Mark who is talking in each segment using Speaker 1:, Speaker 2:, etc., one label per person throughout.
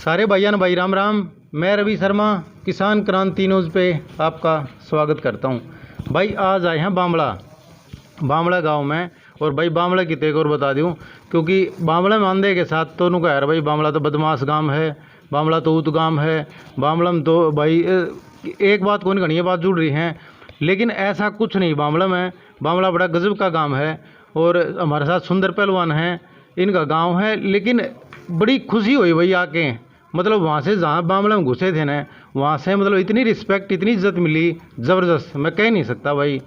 Speaker 1: सारे भाइयों भाई राम राम। मैं रवि शर्मा किसान क्रांति न्यूज़ पे आपका स्वागत करता हूँ। भाई आज आए हैं बामड़ा गांव में। और भाई बामड़ा की तेग और बता दूँ, क्योंकि बामड़ा में आंधे के साथ तो उनको यार भाई बामड़ा तो बदमाश गांव है, बामड़ा तो ऊत गांव है। बामड़ा में तो भाई एक बात कौन घनी बात जुड़ रही हैं, लेकिन ऐसा कुछ नहीं बामड़ा में। बामड़ा बड़ा गजब का गांव है और हमारे साथ सुंदर पहलवान हैं, इनका गांव है। लेकिन बड़ी खुशी हुई भाई आके, मतलब वहाँ से जहाँ बामड़ा में घुसे थे ना, वहाँ से मतलब इतनी रिस्पेक्ट इतनी इज्जत मिली, ज़बरदस्त, मैं कह नहीं सकता भाई।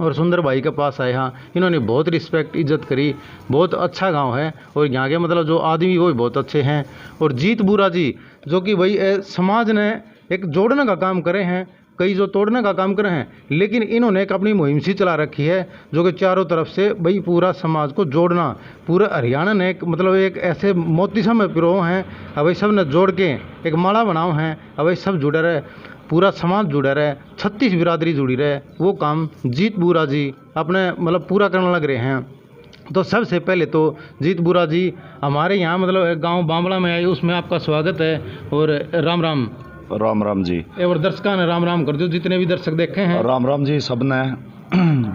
Speaker 1: और सुंदर भाई के पास आए, हाँ इन्होंने बहुत रिस्पेक्ट इज्जत करी। बहुत अच्छा गांव है और यहाँ के मतलब जो आदमी वो भी बहुत अच्छे हैं। और जीत बूरा जी जो कि भाई समाज ने एक जोड़ने का काम करे हैं, कई जो तोड़ने का काम करे हैं, लेकिन इन्होंने एक अपनी मुहिम सी चला रखी है जो कि चारों तरफ से भाई पूरा समाज को जोड़ना। पूरा हरियाणा ने एक मतलब एक ऐसे मोती सा में पिरो हैं, अब भाई सब ने जोड़ के एक माला बनाओ हैं। अब भाई सब जुड़े रहे, पूरा समाज जुड़ा रहे, 36 बिरादरी जुड़ी रहे, वो काम जीत बूरा जी अपने मतलब पूरा करने लग रहे हैं। तो सबसे पहले तो जीत बूरा जी हमारे यहाँ मतलब गांव बामड़ा में आए, उसमें आपका स्वागत है। और राम राम।
Speaker 2: राम राम जी।
Speaker 1: और दर्शकों ने राम राम कर दो, जितने भी दर्शक देखे हैं।
Speaker 2: राम राम जी सब ने।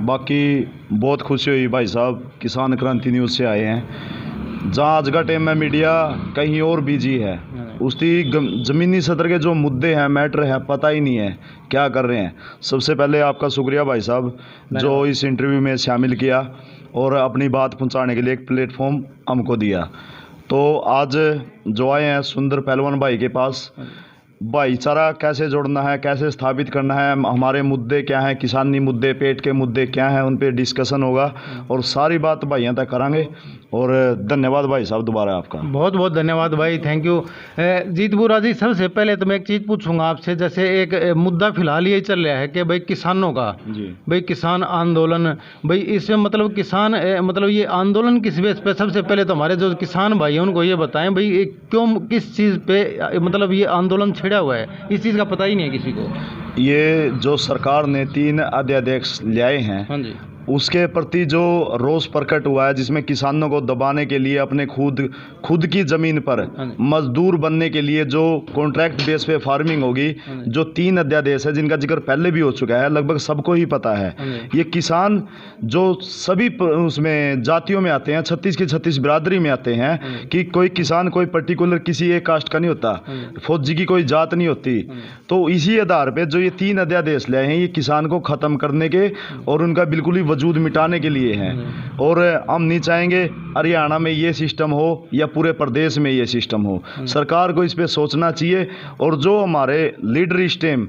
Speaker 2: बाकी बहुत खुशी हुई भाई साहब, किसान क्रांति न्यूज़ से आए हैं। जहाँ आज का टाइम में मीडिया कहीं और बिजी है, उसकी ज़मीनी सतर के जो मुद्दे हैं, मैटर है, पता ही नहीं है क्या कर रहे हैं। सबसे पहले आपका शुक्रिया भाई साहब जो इस इंटरव्यू में शामिल किया और अपनी बात पहुंचाने के लिए एक प्लेटफॉर्म हमको दिया। तो आज जो आए हैं सुंदर पहलवान भाई के पास, भाईचारा कैसे जोड़ना है, कैसे स्थापित करना है, हमारे मुद्दे क्या हैं, किसानी मुद्दे, पेट के मुद्दे क्या हैं, उन पे डिस्कशन होगा और सारी बात भाइयों तक करांगे। और धन्यवाद भाई साहब दोबारा आपका।
Speaker 1: बहुत बहुत धन्यवाद भाई, थैंक यू। जीत बूरा जी सबसे पहले तो मैं एक चीज़ पूछूंगा आपसे, जैसे एक मुद्दा फिलहाल यही चल रहा है कि भाई किसानों का
Speaker 2: जी,
Speaker 1: भाई किसान आंदोलन, भाई इसमें मतलब किसान मतलब ये आंदोलन किस बेस पे, सबसे पहले तो हमारे जो किसान भाई हैं उनको ये बताएं भाई ये क्यों किस चीज़ पे मतलब ये आंदोलन छिड़ा हुआ है, इस चीज़ का पता ही नहीं है किसी को।
Speaker 2: ये जो सरकार ने 3 अध्यादेश लाए हैं,
Speaker 1: हाँ जी,
Speaker 2: उसके प्रति जो रोष प्रकट हुआ है, जिसमें किसानों को दबाने के लिए अपने खुद की ज़मीन पर मजदूर बनने के लिए जो कॉन्ट्रैक्ट बेस पे फार्मिंग होगी, जो 3 अध्यादेश है जिनका जिक्र पहले भी हो चुका है, लगभग सबको ही पता है। ये किसान जो सभी उसमें जातियों में आते हैं, 36 की 36 बिरादरी में आते हैं, कि कोई किसान कोई पर्टिकुलर किसी एक कास्ट का नहीं होता, फौजी की कोई जात नहीं होती। तो इसी आधार पर जो ये 3 अध्यादेश लाए हैं, ये किसान को ख़त्म करने के और उनका बिल्कुल ही वजूद मिटाने के लिए हैं। और हम नहीं चाहेंगे हरियाणा में ये सिस्टम हो या पूरे प्रदेश में ये सिस्टम हो। सरकार को इस पे सोचना चाहिए। और जो हमारे लीडर इस टाइम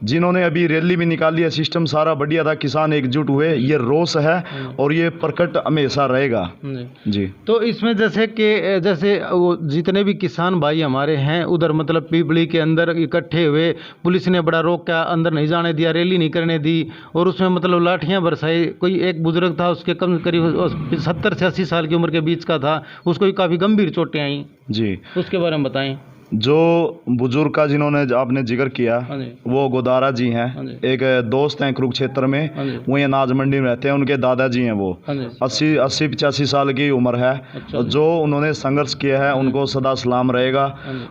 Speaker 2: जिन्होंने अभी रैली में निकाली है, सिस्टम सारा बढ़िया था, किसान एकजुट हुए, ये रोष है और ये प्रकट हमेशा रहेगा जी।
Speaker 1: तो इसमें जैसे कि जैसे वो जितने भी किसान भाई हमारे हैं उधर मतलब पीपली के अंदर इकट्ठे हुए, पुलिस ने बड़ा रोका, अंदर नहीं जाने दिया, रैली नहीं करने दी, और उसमें मतलब लाठियां बरसाई। कोई एक बुजुर्ग था, उसके करीब 70 से 80 साल की उम्र के बीच का था, उसको भी काफ़ी गंभीर चोटें आई
Speaker 2: जी।
Speaker 1: उसके बारे में बताएं।
Speaker 2: जो बुजुर्ग का जिन्होंने आपने जिक्र किया, वो गोदारा जी हैं, एक दोस्त हैं कुरुक्षेत्र में, वो अनाज मंडी में रहते हैं, उनके दादाजी हैं, वो 80-85 साल की उम्र है। अच्छा। जो उन्होंने संघर्ष किया है उनको सदा सलाम रहेगा।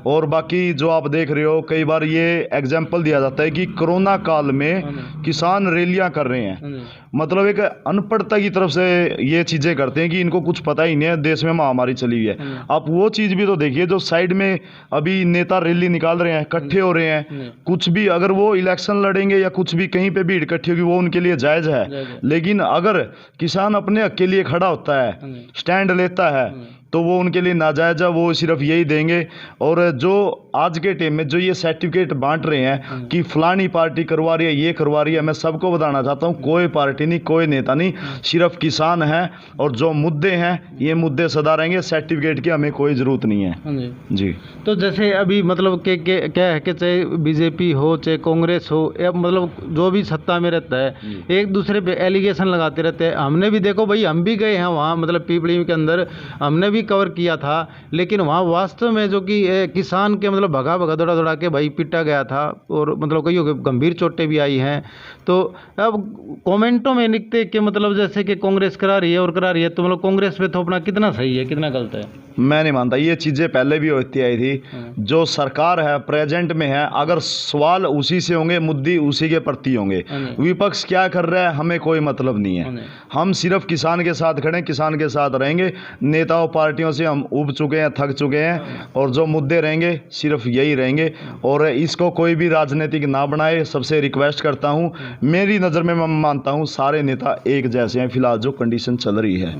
Speaker 2: और बाकी जो आप देख रहे हो, कई बार ये एग्जाम्पल दिया जाता है कि कोरोना काल में किसान रैलियां कर रहे हैं, मतलब एक अनपढ़ता की तरफ से ये चीज़ें करते हैं कि इनको कुछ पता ही नहीं है, देश में महामारी चली हुई है। आप वो चीज़ भी तो देखिए, जो साइड में अभी नेता रैली निकाल रहे हैं, इकट्ठे हो रहे हैं, कुछ भी अगर वो इलेक्शन लड़ेंगे या कुछ भी कहीं पे भीड़ इकट्ठी होगी, वो उनके लिए जायज़ है। लेकिन अगर किसान अपने हक के लिए खड़ा होता है, स्टैंड लेता है, तो वो उनके लिए नाजायज़ है, वो सिर्फ यही देंगे। और जो आज के टाइम में जो ये सर्टिफिकेट बांट रहे हैं कि फलानी पार्टी करवा रही है, ये करवा रही है, मैं सबको बताना चाहता हूँ कोई पार्टी नहीं, कोई नेता नहीं, सिर्फ किसान है। और जो मुद्दे हैं ये मुद्दे सदा रहेंगे, सर्टिफिकेट की हमें कोई ज़रूरत नहीं है जी।
Speaker 1: तो जैसे अभी मतलब क्या है कि चाहे बीजेपी हो चाहे कांग्रेस हो, या मतलब जो भी सत्ता में रहता है, एक दूसरे पे एलिगेशन लगाते रहते हैं। हमने भी देखो भाई, हम भी गए हैं वहाँ मतलब पीपली के अंदर, हमने भी भी कवर किया था, लेकिन वहाँ वास्तव में जो कि किसान के मतलब भगा भगा दौड़ा दौड़ा के भाई पिटा गया था और मतलब कईयों के गंभीर चोटें भी आई हैं। तो अब कमेंटों में लिखते कि मतलब जैसे कि कांग्रेस करा रही है और करा रही है, तो मतलब कांग्रेस पे थोपना कितना सही है कितना गलत है?
Speaker 2: मैं नहीं मानता, ये चीज़ें पहले भी होती आई थी। जो सरकार है प्रेजेंट में है, अगर सवाल उसी से होंगे, मुद्दे उसी के प्रति होंगे। विपक्ष क्या कर रहा है हमें कोई मतलब नहीं है, हम सिर्फ किसान के साथ खड़े, किसान के साथ रहेंगे। नेताओं पार्टियों से हम उब चुके हैं, थक चुके हैं, और जो मुद्दे रहेंगे सिर्फ यही रहेंगे। और इसको कोई भी राजनीतिक ना बनाए, सबसे रिक्वेस्ट करता हूँ। मेरी नज़र में मैं मानता हूँ सारे नेता एक जैसे हैं फिलहाल जो कंडीशन चल रही है।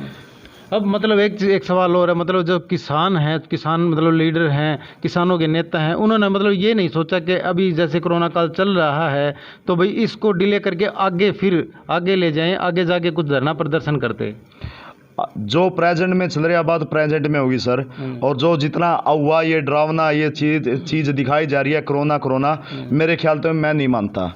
Speaker 1: अब मतलब एक सवाल और है, मतलब जो किसान हैं, किसान मतलब लीडर हैं, किसानों के नेता हैं, उन्होंने मतलब ये नहीं सोचा कि अभी जैसे कोरोना काल चल रहा है तो भाई इसको डिले करके आगे ले जाएं, आगे जाके कुछ धरना प्रदर्शन करते।
Speaker 2: जो प्रेजेंट में चल रही है बात प्रेजेंट में होगी सर। और जो जितना अफवाह ये डरावना ये चीज़ दिखाई जा रही है कोरोना, मेरे ख्याल तो मैं नहीं मानता,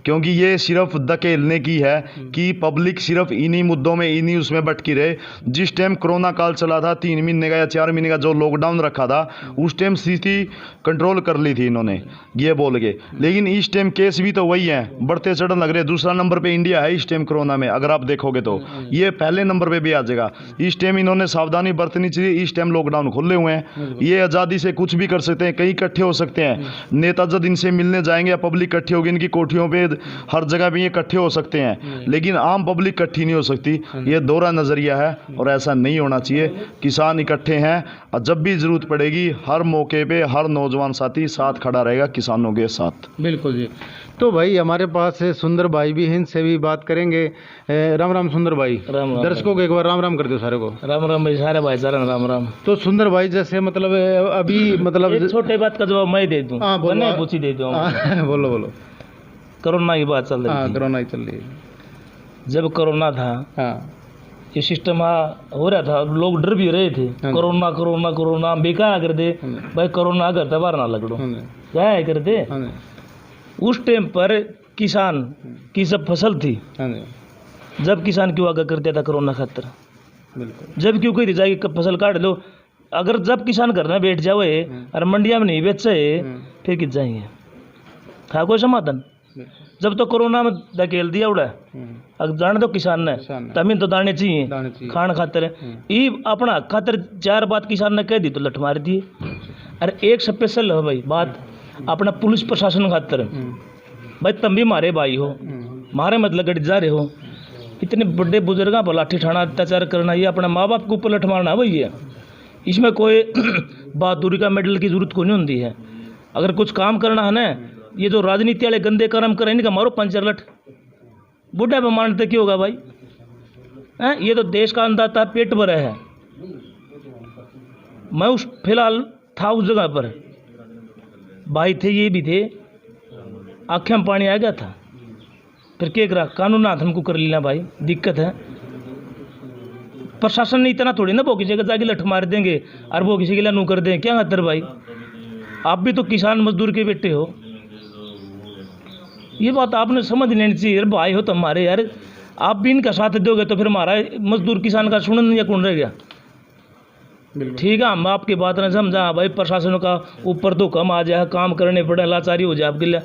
Speaker 2: क्योंकि ये सिर्फ धकेलने की है कि पब्लिक सिर्फ इन्हीं मुद्दों में इन्हीं उसमें भटकी रहे। जिस टाइम कोरोना काल चला था 3 महीने का या 4 महीने का जो लॉकडाउन रखा था, उस टाइम स्थिति कंट्रोल कर ली थी इन्होंने ये बोल के, लेकिन इस टाइम केस भी तो वही है, बढ़ते चढ़न लग रहे। दूसरा नंबर पे इंडिया है इस टाइम कोरोना में, अगर आप देखोगे तो ये पहले नंबर पे भी आ जाएगा। इस टाइम इन्होंने सावधानी बरतनी चाहिए। इस टाइम लॉकडाउन खुले हुए हैं, ये आज़ादी से कुछ भी कर सकते हैं, कहीं इकट्ठे हो सकते हैं। नेता जब इनसे मिलने जाएंगे या पब्लिक इकट्ठी होगी इनकी कोठियों पे, हर जगह पे ये इकट्ठे हो सकते हैं, लेकिन आम पब्लिक इकट्ठी नहीं हो सकती। ये दोहरा नज़रिया है और ऐसा नहीं होना चाहिए। किसान इकट्ठे हैं और जब भी ज़रूरत पड़ेगी हर मौके पे हर नौजवान साथी साथ खड़ा रहेगा किसानों के साथ।
Speaker 1: बिल्कुल जी। तो भाई हमारे पास सुंदर भाई भी हैं, इनसे भी बात करेंगे। राम राम सुंदर भाई।
Speaker 3: राम राम।
Speaker 1: दर्शकों को एक बार राम राम कर दो सारे को।
Speaker 3: राम राम भाई, सारे भाईचारा राम राम।
Speaker 1: तो सुंदर भाई जैसे मतलब अभी मतलब
Speaker 3: एक छोटे बात का जवाब मैं दे दूं।
Speaker 1: हाँ, बोलो।
Speaker 3: नहीं पूछी दे दूं।
Speaker 1: बोलो बोलो।
Speaker 3: कोरोना की बात चल रही थी।
Speaker 1: कोरोना ही चल रही है।
Speaker 3: जब कोरोना था ये सिस्टम हो रहा था, लोग डर भी रहे थे। कोरोना बेकार कर दे भाई, कोरोना अगर तबार ना लगड़ो क्या कर दे। उस टाइम पर किसान की सब फसल थी, जब किसान क्यों आगे कर दिया था कोरोना खातर, जब क्यों कही जाएगी फसल काट लो। अगर जब किसान घर में बैठ जाओ और मंडिया में नहीं बेचे फिर किस जाएंगे, था कोई समाधान। जब तो कोरोना में धकेल दिया उड़ा, अगर जाने दो किसान ने तभी तो दाने चाहिए खान खातर। ये अपना खातर 4 बात किसान ने कह दी तो लठ मार दिए। अरे एक स्पेशल हो भाई बात अपना पुलिस प्रशासन खातर, भाई तुम भी मारे भाई हो, मारे मतलब गड़ जा रहे हो। इतने बड़े बुजुर्गों पर लाठी ठाना अत्याचार करना, ये अपना माँ बाप के ऊपर लठ मारना वही है। इसमें कोई बहादुरी का मेडल की जरूरत को नहीं होती है। अगर कुछ काम करना है ना, ये जो राजनीति वाले गंदे कर्म करें इनका मारो 5 लठ, बुढ़ा पे मानते क्यों होगा भाई हैं? ये तो देश का अन्नदाता पेट भरा है। मैं उस फिलहाल था उस जगह पर, भाई थे ये भी थे, आँखें में पानी आ गया था। फिर क्या करा, कानून हाथ हमको कर लेना भाई, दिक्कत है। प्रशासन ने इतना थोड़ी ना वो किसी जगह जाके लठ मार देंगे और वो किसी के लिए नू कर दें, क्या खातर भाई। आप भी तो किसान मजदूर के बेटे हो, ये बात आपने समझ लेनी चाहिए। भाई हो तो हमारे यार, आप भी इनका साथ दोगे तो फिर हमारा मजदूर किसान का सुनन या कौन रह गया। ठीक है, हम आपकी बात ने समझा भाई, प्रशासन का ऊपर तो कम आ जाए, काम करने पड़े, लाचारी हो जाए आपके लिए,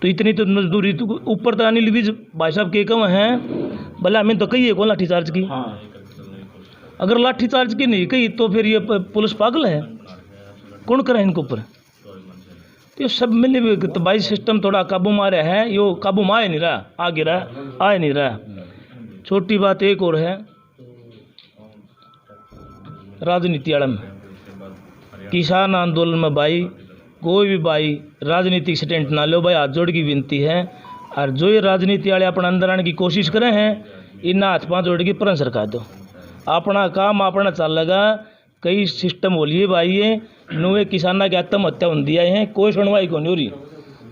Speaker 3: तो इतनी तो मजदूरी तो ऊपर तो अनिल विज भाई साहब के कम हैं। भले हमें तो कही है कौन लाठी चार्ज की, अगर लाठी चार्ज की नहीं कही तो फिर ये पुलिस पागल है, कौन करे इनके ऊपर। तो सब मिले तो भाई सिस्टम थोड़ा काबू में आ रहा है, यो काबू में आ नहीं रहा, आगे रहा आ नहीं रहा। छोटी बात एक और है, राजनीति आड़म किसान आंदोलन में भाई कोई भी भाई राजनीतिक स्टैंड ना लो भाई, हाथ जोड़ की विनती है। और जो ये राजनीति वाले अपना अंदर आने की कोशिश करे हैं, इन हाथ पाँव जोड़ की परन सरकार दो, अपना काम अपना चल लगा। कई सिस्टम बोलिए भाई, ये नुए किसाना की आत्महत्या हो दिया है, कोई सुनवाई को नहीं हो रही,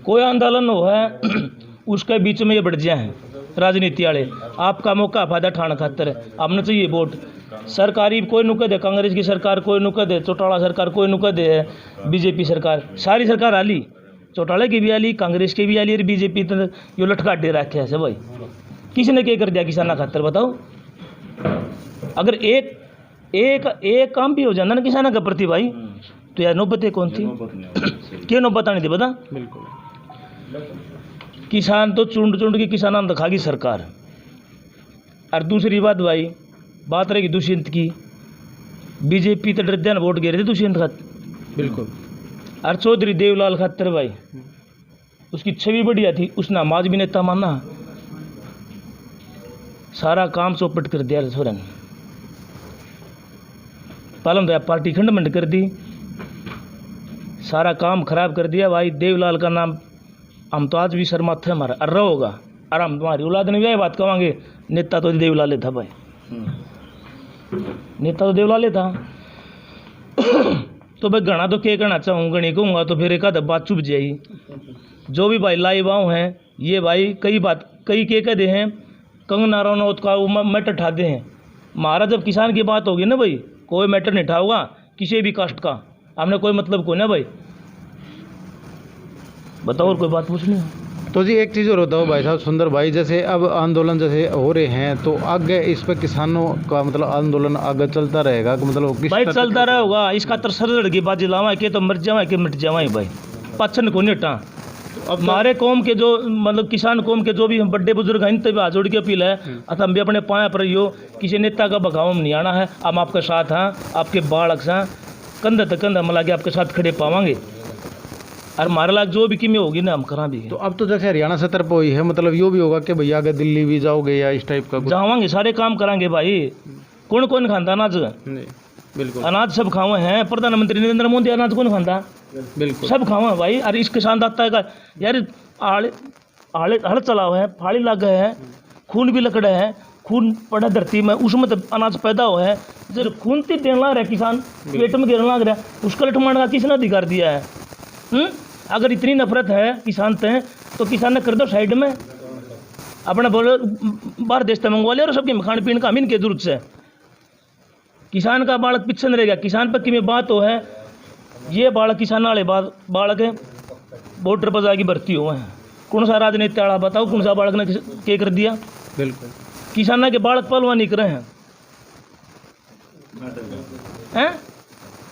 Speaker 3: कोई आंदोलन हो है उसके बीच में ये बढ़ जाए हैं राजनीति वाले। आपका मौका फायदा ठाण खातर आपने चाहिए वोट। सरकारी कोई नुकद है, कांग्रेस की सरकार कोई नुकद है, चौटाला सरकार कोई नुकद है, बीजेपी सरकार, सारी सरकार आली, चौटाले की भी आली, कांग्रेस की भी आली, और बीजेपी तो यो लटका दे रखे ऐसे भाई। किसी ने क्या कर दिया किसाना खातर बताओ। अगर एक एक काम भी हो जाना ना किसानों के प्रति भाई, तो यार नौबत कौन थी, क्यों नौबत आनी थी बता।
Speaker 1: बिल्कुल।
Speaker 3: किसान तो चुंड चुंड की किसानों दिखागी सरकार। और दूसरी बात भाई, बात रहेगी दुष्यंत की, बीजेपी तो डर वोट गिरे थे दुष्यंत खातर।
Speaker 1: बिल्कुल।
Speaker 3: और चौधरी देवलाल खातर भाई, उसकी छवि बढ़िया थी, उसने नमाज भी नेता माना, सारा काम चौपट कर दिया सोरेन। पालम दया पार्टी खंडमंड कर दी, सारा काम खराब कर दिया भाई। देवलाल का नाम हम तो आज भी शर्मा थे हमारा, अर्रा होगा, और हम तुम्हारी औलाद ने भी यही बात कहेंगे, नेता तो देवलाल था भाई, नेता तो देवलाल था। तो भाई घना तो क्या कहना चाहूँगा, नहीं कहूँगा तो फिर एक आध बात चुप जाएगी। जो भी भाई लाइव आओ हैं ये भाई कई के कहते हैं कंगना रनौत का वो मैटर उठाते हैं। हमारा जब किसान की बात होगी ना भाई, कोई मैटर नहीं उठाओगा किसी भी कास्ट का, हमने कोई मतलब को ना भाई। बताओ और कोई बात पूछनी है
Speaker 1: तो जी एक चीज़ और होता हो भाई साहब सुंदर भाई, जैसे अब आंदोलन जैसे हो रहे हैं तो आगे इस पर किसानों का मतलब आंदोलन आगे चलता रहेगा कि मतलब किस
Speaker 3: भाई चलता रहेगा। इसका तरसर की बाजी लावा के तो मर जावा के मिट जावा भाई, पाचन को नहीं हटा। अब हमारे कौम के जो मतलब किसान कौम के जो भी बड़े बुजुर्ग हैं, इन तभी हाथ जोड़ के अपील है, अतः हम भी अपने पाया पर यो किसी नेता का बगाव में नहीं आना है। हम आपके साथ हैं, आपके बालक हैं, कंधा तक कंधा मिला के आपके साथ खड़े पावांगे, और हमारे लाख जो भी कीमें होगी ना हम करा भी।
Speaker 1: तो अब तो जैसे हरियाणा सतर पर हुई है, मतलब यो भी होगा कि भैया आगे दिल्ली भी जाओगे या इस टाइप का
Speaker 3: जावांगे, सारे काम करांगे भाई। कौन कौन खाता अनाज?
Speaker 1: बिल्कुल
Speaker 3: अनाज सब खावे हैं, प्रधानमंत्री नरेंद्र मोदी अनाज कौन खाता?
Speaker 1: बिल्कुल
Speaker 3: सब खावे हैं भाई। अरे इस किसान दाता का यार हड़ चला हुआ है, फाड़ी लग गए हैं, खून भी लकड़े हैं, खून पड़ा धरती में, उसमें तो अनाज पैदा हुआ है। जब खून ती देने लग रहा है किसान, पेट में गिरने लग रहा है, उसका लठमाने का किसने अधिकार दिया है? अगर इतनी नफरत है किसान से तो किसान ने कर दो साइड में, अपना बोलो बाहर देश से मंगवा लिया और सबके खान पीने का हम इनके जरूरत से। किसान का बालक पीछे नहीं रहेगा। किसान पर की बात हो है, ये बालक किसान वाले बालक है बॉर्डर पर जाके भर्ती हुए हैं। कौन सा राजनीति वाला बताओ, कौन सा बालक ने क्या कर दिया?
Speaker 1: बिल्कुल
Speaker 3: किसान के बालक पहलवान निकल रहे हैं।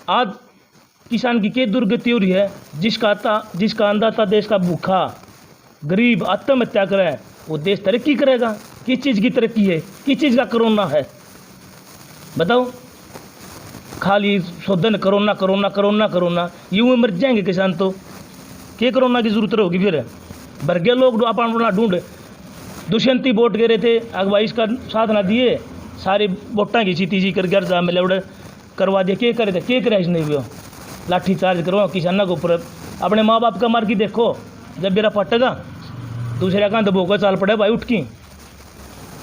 Speaker 3: आज किसान की क्या दुर्गति हो रही है? जिसका अन्नदाता देश का भूखा गरीब आत्महत्या करे, वो देश तरक्की करेगा? किस चीज़ की तरक्की है? किस चीज़ का कोरोना है बताओ? खाली शोधन कोरोना कोरोना कोरोना कोरोना, यूं मर जाएंगे किसान। तो क्या कोरोना की जरूरत होगी फिर? भरगे लोग अपना ढूंढ दुष्यंती वोट गिरे थे, अगवाई इसका साथ ना दिए, सारी वोटा की सीती जी कर घर जा मिले उड़े करवा दिया। क्या करे थे? क्या करे इसने भी? लाठी चार्ज करो किसानों के ऊपर। अपने माँ बाप का मार की देखो, जब मेरा फटेगा दूसरे का तो भोगा चाल पड़े भाई उठ की।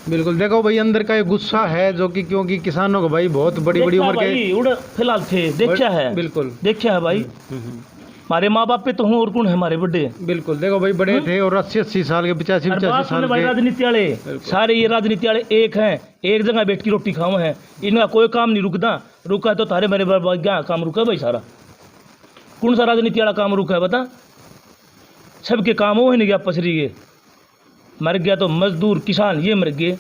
Speaker 1: बिल्कुल देखो भाई अंदर का ये गुस्सा है जो कि क्योंकि किसानों को भाई बहुत बड़ी बड़ी उम्र के
Speaker 3: उड़ फिलहाल थे देखा है।
Speaker 1: बिल्कुल
Speaker 3: देखा है भाई। हमारे माँ बाप पे तो हूँ और कौन है हमारे बड़े?
Speaker 1: बिल्कुल देखो भाई बड़े थे और 80-80 साल के 85-85 साल के
Speaker 3: राजनीति वाले सारे, ये राजनीति वाले एक हैं, एक जगह बैठ की रोटी खाओ हैं, इनका कोई काम नहीं रुका तो तारे मेरे क्या काम रुका भाई? सारा कौन सा राजनीति वाला काम रुका है बता? सबके काम हो ही नहीं गया, पसरी गए, मर गया तो मजदूर किसान ये मर गए।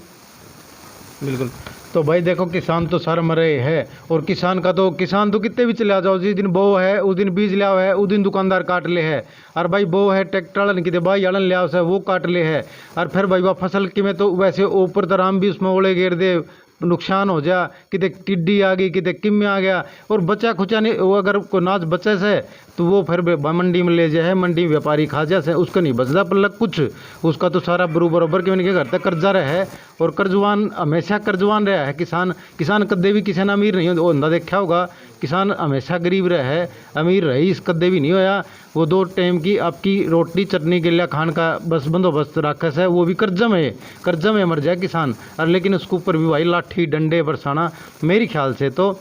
Speaker 1: बिल्कुल तो भाई देखो किसान तो सर मरे है, और किसान तो कितने भी चले आ जाओ, जिस दिन बो है उस दिन बीज लिया है, उस दिन दुकानदार काट ले है, और भाई बो है ट्रैक्टर वाला कितने भाई आलन लिया है वो काट ले है, और फिर भाई वह फसल की में तो वैसे ऊपर दराम भी उसमें ओले गिर दे, नुकसान हो जा, कितने टिड्डी आ गई, कितने किम में आ गया, और बचा खुचा नहीं वो अगर को नाच बचे से तो वो फिर मंडी में ले जाए, मंडी में व्यापारी खा जाए, उसका नहीं बचता पल्लक कुछ, उसका तो सारा बरोबर क्यों नहीं करता, कर्जा रहा है, और कर्जवान हमेशा कर्जवान रहा है। किसान कदे भी किसान अमीर नहीं हो अंधा देखा होगा, किसान हमेशा गरीब रहा है, अमीर रईस कदे भी नहीं होया। वो 2 टाइम की आपकी रोटी चटनी के लिए खान का बस बंदोबस्त राखस है, वो भी कर्जा में मर जाए किसान। और लेकिन उसके ऊपर भी भाई लाठी डंडे बरसाना मेरे ख्याल से तो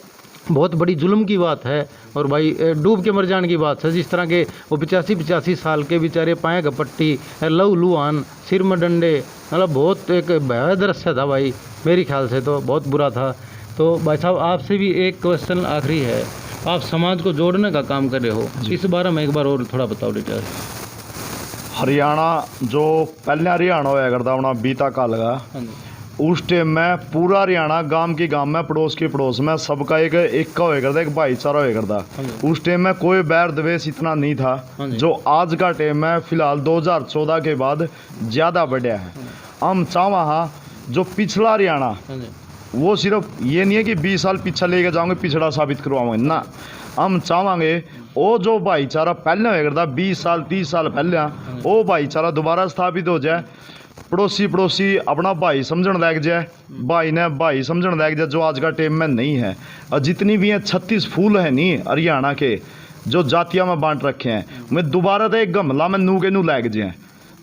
Speaker 1: बहुत बड़ी जुल्म की बात है, और भाई डूब के मर जाने की बात है। जिस तरह के वो 85-85 साल के बेचारे पाए का पट्टी, लहू लुहान, सिर में डंडे, मतलब बहुत एक भयावह दृश्य था भाई, मेरे ख्याल से तो बहुत बुरा था। तो भाई साहब आपसे भी एक क्वेश्चन आखिरी है, आप समाज को जोड़ने का काम कर रहे हो, इस बारे में एक बार और थोड़ा बताओ डिटेल।
Speaker 2: हरियाणा जो पहले हरियाणा होया करता अपना बीता काल का, उस टाइम में पूरा हरियाणा गांव के गांव में पड़ोस के पड़ोस में सबका एक का होया करता, एक भाईचारा होया करता। उस टाइम में कोई बैर द्वेष इतना नहीं था जो आज का टाइम में फिलहाल 2014 के बाद ज़्यादा बढ़िया है। हम चाहवा हाँ जो पिछला हरियाणा वो सिर्फ ये नहीं है कि 20 साल पीछे लेके जाओगे पिछड़ा साबित करवाओगे ना, हम चाहेंगे वो जो भाईचारा पहले होया करता 20 साल 30 साल पहले वो भाईचारा दोबारा स्थापित हो जाए। पड़ोसी अपना भाई समझण लग जाए, भाई ने भाई समझण लग जाए, जो आज का टाइम में नहीं है। और जितनी भी हैं 36 फूल है नहीं हरियाणा के जो जातियां में बांट रखे हैं, मैं दोबारा तो एक गमला में नू के नू लग जाए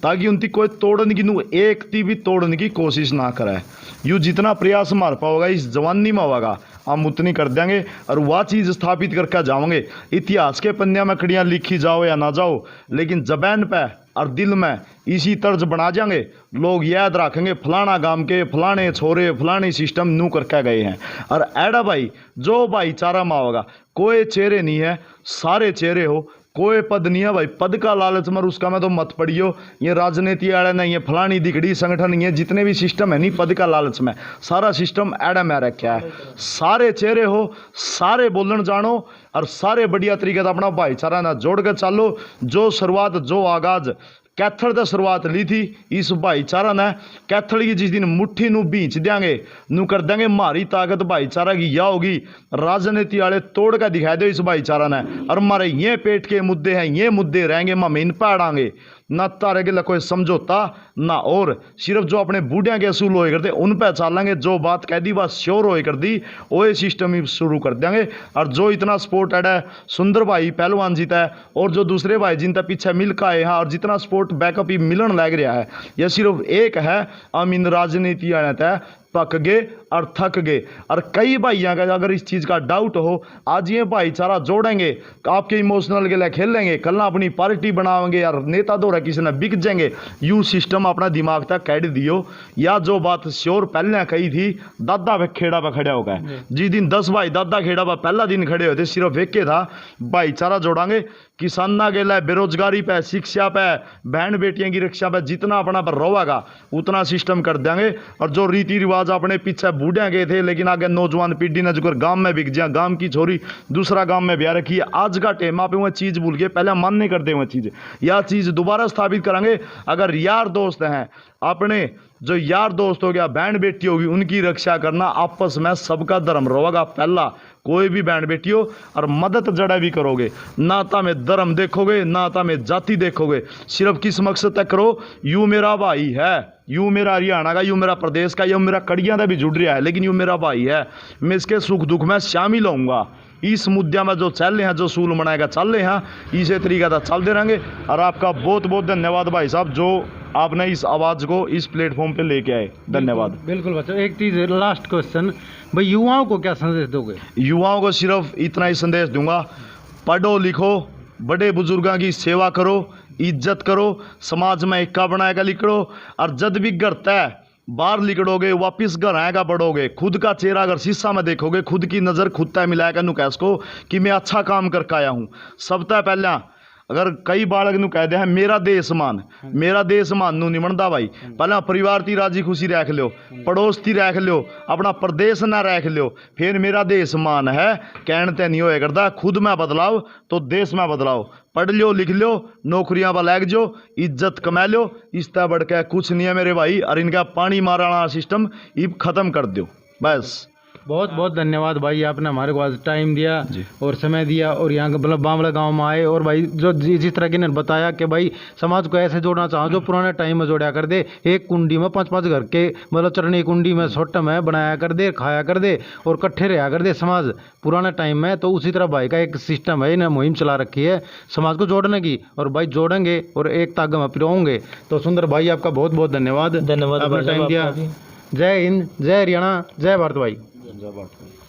Speaker 2: ताकि उनकी कोई तोड़ने की नू एक ती भी तोड़ने की कोशिश ना करे। यूँ जितना प्रयास मार पाओगा इस जवानी में होगा हम उतनी कर देंगे और वह चीज़ स्थापित करके जाओगे। इतिहास के पन्निया में कड़ियाँ लिखी जाओ या ना जाओ, लेकिन जबान पे और दिल में इसी तर्ज बना जाएंगे। लोग याद रखेंगे फलाना गांव के फलाने छोरे फलाने सिस्टम नू करके गए हैं। और एडा भाई जो भाईचारा में होगा कोई चेहरे नहीं है, सारे चेहरे हो, कोई पद नहीं है भाई। पद का लालच मर उसका में तो मत पड़ियो। ये राजनीति आड़ा नहीं है, फलानी दिखड़ी संगठन नहीं है, जितने भी सिस्टम है नहीं पद का लालच में सारा सिस्टम एड़ा में रखा है। सारे चेहरे हो, सारे बोलन जानो और सारे बढ़िया तरीके से अपना भाईचारा ना जोड़ कर चालो। जो शुरुआत जो आगाज कैथड़ से शुरुआत ली थी इस भाईचारा ने, कैथड़ की जिस दिन मुट्ठी नू बीच देंगे नू कर देंगे मारी ताकत भाईचारा की या होगी। राजनीति वाले तोड़ कर दिखा दो इस भाईचारा ने और हमारे ये पेट के मुद्दे हैं, ये मुद्दे रहेंगे, हम इन पर अड़ांगे ना तारे के कोई समझौता ना। और सिर्फ जो अपने बूढ़िया के असूल होए करते उन पर चालेंगे। जो बात कह दी बात श्योर होए कर दी वो सिस्टम ही शुरू कर देंगे। और जो इतना स्पोर्ट एड है सुंदर भाई पहलवान जीता है और जो दूसरे भाई जिनका पीछे मिल का है और जितना स्पोर्ट बैकअप ही मिलन लग रहा है, यह सिर्फ एक है हम इन राजनीति है पक गए और थक गए। और कई भाइयों का अगर इस चीज़ का डाउट हो, आज ये भाईचारा जोड़ेंगे, आपके इमोशनल के लिए खेलेंगे, कल ना अपनी पार्टी बनाएंगे यार नेता दौरा किसी ने बिक जाएंगे। यू सिस्टम अपना दिमाग तक कैड दियो। या जो बात श्योर पहले कही थी दादा पे खेड़ा पे खड़ा होगा, जिस दिन 10 भाई दादा खेड़ा पे पहला दिन खड़े होते सिर्फ एक के था भाईचारा जोड़ांगे। किसाना के लिए बेरोजगारी पे, शिक्षा पे, बहन बेटियों की रक्षा पे जितना अपना पर रोगा उतना सिस्टम कर देंगे। और जो रीति रिवाज अपने पीछे बूढ़े गए थे लेकिन आगे नौजवान पीढ़ी ने जो गांव में बिक जाए, गांव की छोरी दूसरा गांव में ब्याह रखी है, आज का टाइम आप वह चीज़ भूल के पहले मन नहीं करते वह चीज़, यह चीज़ दोबारा स्थापित करेंगे। अगर यार दोस्त हैं अपने, जो यार दोस्त हो गया, बहन बेटी होगी, उनकी रक्षा करना आपस में सबका धर्म रहेगा पहला। कोई भी बहन बेटी हो और मदद जड़ा भी करोगे, नाता में धर्म देखोगे, नाता में जाति देखोगे, सिर्फ किस मकसद तक करो, यूँ मेरा भाई है, यूँ मेरा हरियाणा का, यूँ मेरा प्रदेश का, यूँ मेरा कड़ियाँ का भी जुड़ रहा है लेकिन यूँ मेरा भाई है, मैं इसके सुख दुख में शामिल होऊंगा। इस मुद्दे में जो चल रहे हैं, जो सूल मनाएगा चल रहे हैं, इसी तरीका से चलते रहेंगे। और आपका बहुत बहुत धन्यवाद भाई साहब जो आपने इस आवाज़ को इस प्लेटफॉर्म पे लेके आए, धन्यवाद।
Speaker 1: बिल्कुल बच्चों, एक चीज़ लास्ट क्वेश्चन भाई, युवाओं को क्या संदेश दोगे? युवाओं
Speaker 2: को सिर्फ इतना ही संदेश दूंगा, पढ़ो लिखो, बड़े बुजुर्गों की सेवा करो, इज्जत करो, समाज में इक्का बनाएगा लिखो। और जब भी करता है बाहर निकलोगे वापिस घर आएगा बढ़ोगे, खुद का चेहरा अगर शीशा में देखोगे, खुद की नज़र खुद तय मिलाएगा नुकैस को कि मैं अच्छा काम करके आया हूँ। सबसे पहला अगर कई बालक नु कह दे है मेरा देश मान नू नहीं मनता भाई, पहला परिवार ती राजी खुशी रख लो, पड़ोस ती रख लो, अपना प्रदेश ना रख लो, फिर मेरा देश मान है कहते नहीं होया करता। खुद में बदलाव तो देश में बदलाव, पढ़ लो लिख लो, नौकरियां पर लग जाओ, इज्जत कमा लो, इस तरह बढ़ के कुछ नहीं है मेरे भाई। और इनका पानी मारना सिस्टम ये खत्म कर दो बस।
Speaker 1: बहुत बहुत धन्यवाद भाई, आपने हमारे को आज टाइम दिया और समय दिया और यहाँ के मतलब बामला गांव में आए। और भाई जो जिस तरह की ने बताया कि भाई समाज को ऐसे जोड़ना चाहो जो पुराने टाइम में जोड़ा कर दे, एक कुंडी में 5-5 घर के मतलब चरनी कुंडी में छोटा में बनाया कर दे, खाया कर दे और इकट्ठे रहा कर दे समाज पुराने टाइम में। तो उसी तरह भाई का एक सिस्टम है, इन्हें मुहिम चला रखी है समाज को जोड़ने की, और भाई जोड़ेंगे और एक ताकत में पिरोंगे। तो सुंदर भाई आपका बहुत बहुत धन्यवाद,
Speaker 3: धन्यवाद
Speaker 1: आपने टाइम दिया। जय हिंद, जय हरियाणा, जय भारत भाई।
Speaker 2: जय भारत।